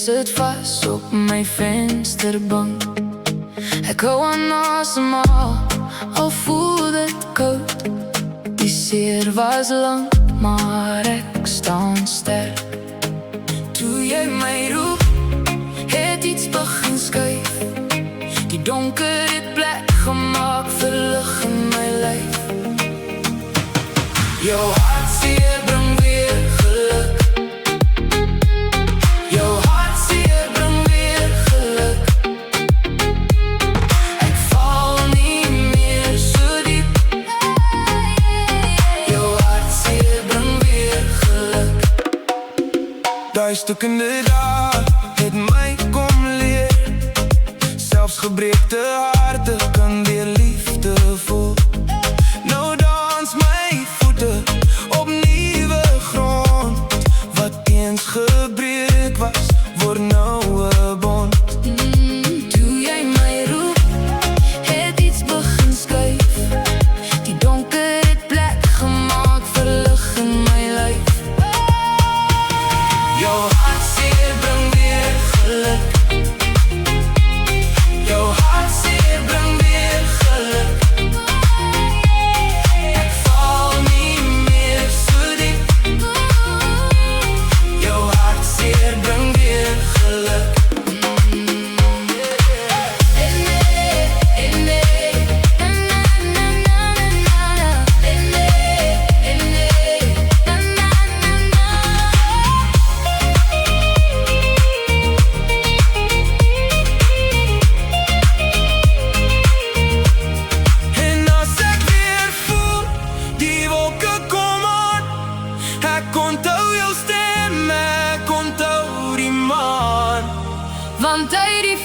sit vas op my vensterbank. Ek hou aan asemhaal, al voel dit koud. Die seer was lang, maar ek staan sterk. Toe jy my roep, het iets begin skuif. Die donker het plek gemaak vir lig in my lyf. Jou hartseer bring weer geluk. Jou hartseer bring weer geluk. Ek val nie meer so diep. Jou hartseer bring weer geluk. Daai stukkende dae het my kom leer. Selfs gebreekte harte kan weer liefde voel. Nou dans my voete op nuwe grond. Wat eens gebreek was, word nou 'n bond. Toe jy my roep, het iets begin skuif. Die donker het plek gemaak vir lig in my lyf. Jou hartseer bring weer geluk. Jou hartseer bring weer geluk. Ek val nie meer so diep. Jou hartseer bring weer geluk. En as ek weer voel, die wolke kom aan. Ek onthou jou stem, ek onthou die maan. Want uit die